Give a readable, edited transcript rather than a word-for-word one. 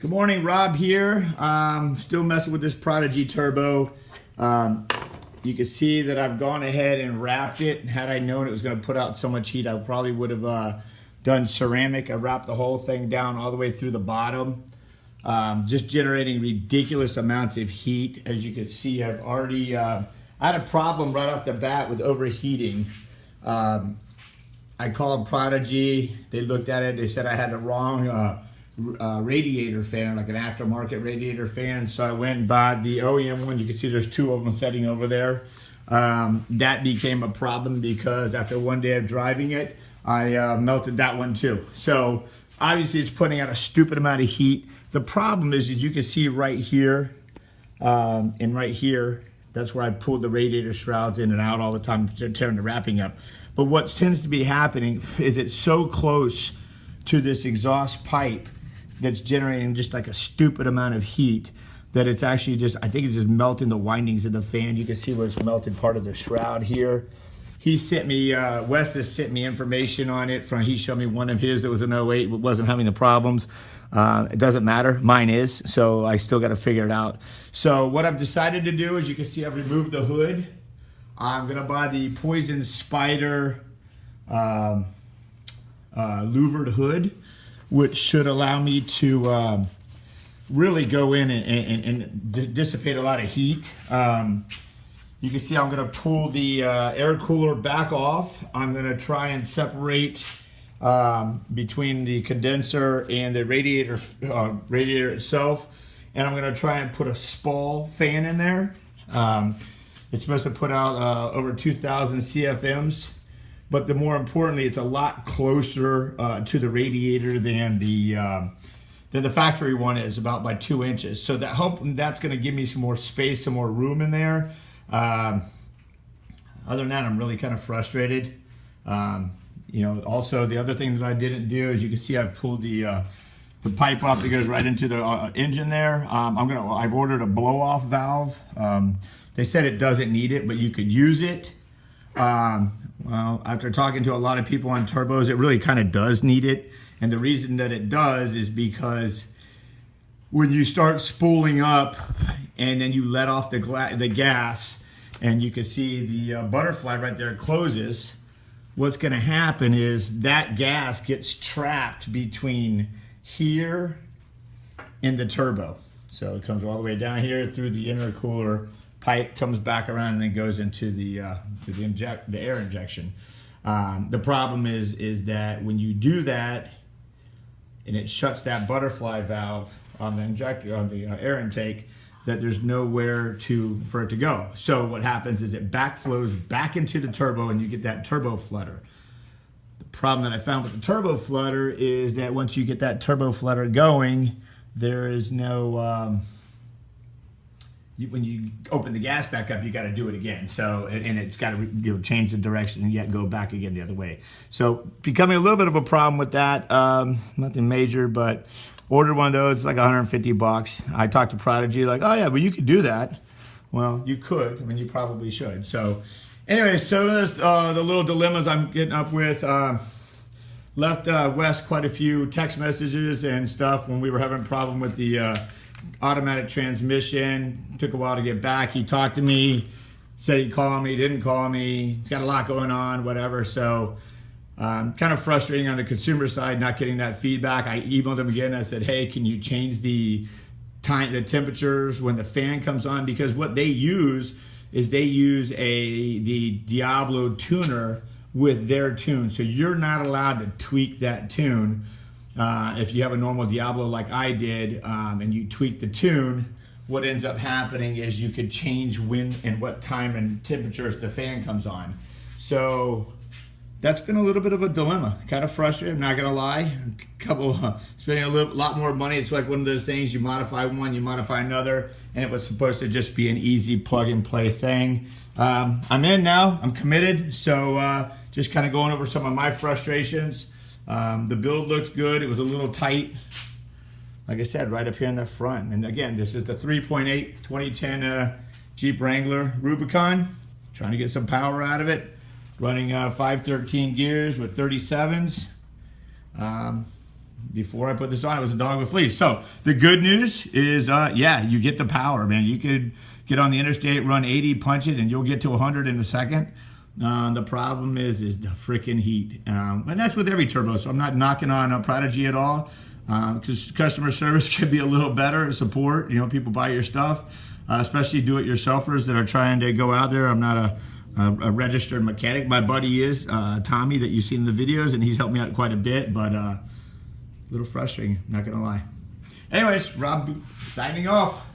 Good morning, Rob here. Still messing with this Prodigy turbo. You can see that I've gone ahead and wrapped it. Had I known it was going to put out so much heat, I probably would have done ceramic. I wrapped the whole thing down all the way through the bottom, just generating ridiculous amounts of heat. As you can see, I've already I had a problem right off the bat with overheating. I called Prodigy. They looked at it. They said I had the wrong radiator fan, like an aftermarket radiator fan. So I went and bought the OEM one. You can see there's two of them sitting over there. That became a problem because after one day of driving it, I melted that one too. So obviously it's putting out a stupid amount of heat. The problem is, as you can see right here and right here, that's where I pulled the radiator shrouds in and out all the time, tearing the wrapping up. But what tends to be happening is it's so close to this exhaust pipe that's generating just like a stupid amount of heat that it's actually just, I think it's just melting the windings of the fan. You can see where it's melted part of the shroud here. He sent me, Wes has sent me information on it he showed me one of his that was an 08, but wasn't having the problems. It doesn't matter, mine is, so I still got to figure it out. So what I've decided to do is, you can see I've removed the hood. I'm gonna buy the Poison Spyder louvered hood, which should allow me to really go in and dissipate a lot of heat. You can see I'm going to pull the air cooler back off. I'm going to try and separate between the condenser and the radiator itself, and I'm going to try and put a spal fan in there. It's supposed to put out over 2,000 CFMs. But more importantly, it's a lot closer to the radiator than the factory one is, about by 2 inches. So that's going to give me some more space, some more room in there. Other than that, I'm really kind of frustrated. Also the other thing that I didn't do, as you can see, I've pulled the pipe off that goes right into the engine there. I've ordered a blow-off valve. They said it doesn't need it, but you could use it. Well, after talking to a lot of people on turbos, it really kind of does need it. And the reason that it does is because when you start spooling up and then you let off the gas, and you can see the butterfly right there closes, what's going to happen is that gas gets trapped between here and the turbo. So it comes all the way down here through the intercooler pipe, comes back around, and then goes into the air injection. The problem is that when you do that and it shuts that butterfly valve on the injector, on the air intake, that there's nowhere for it to go. So what happens is it backflows back into the turbo, and you get that turbo flutter. The problem that I found with the turbo flutter is that once you get that turbo flutter going, there is no when you open the gas back up, you got to do it again. So, and it's got to change the direction and yet go back again the other way. So, becoming a little bit of a problem with that. Nothing major, but ordered one of those. It's like 150 bucks. I talked to Prodigy, like, oh yeah, but you could do that. Well, you could. I mean, you probably should. So, anyway, so there's the little dilemmas I'm getting up with. Left Wes quite a few text messages and stuff when we were having a problem with the automatic transmission. Took a while to get back. He talked to me, said he'd call me, didn't call me. He's got a lot going on, whatever. So kind of frustrating on the consumer side, not getting that feedback. I emailed him again. I said, hey, can you change the temperatures when the fan comes on? Because what they use is the Diablo tuner with their tune. So you're not allowed to tweak that tune. If you have a normal Diablo like I did, and you tweak the tune, what ends up happening is you could change when and what time and temperatures the fan comes on. So that's been a little bit of a dilemma. Kind of frustrated, I'm not gonna lie. Spending a lot more money. It's like one of those things, you modify one, you modify another, and it was supposed to just be an easy plug and play thing. I'm in now, I'm committed. So just kind of going over some of my frustrations. The build looked good. It was a little tight, like I said, right up here in the front. And again, this is the 3.8 2010 Jeep Wrangler Rubicon. Trying to get some power out of it. Running 513 gears with 37s. before I put this on, it was a dog with fleas. So the good news is, yeah, you get the power, man. You could get on the interstate, run 80, punch it, and you'll get to 100 in a second. The problem is the freaking heat. And that's with every turbo, so I'm not knocking on Prodigy at all, because customer service could be a little better, support, you know, people buy your stuff, especially do-it-yourselfers that are trying to go out there. I'm not a registered mechanic. My buddy is, Tommy, that you've seen in the videos, and he's helped me out quite a bit, but a little frustrating, not gonna lie. Anyways, Rob signing off.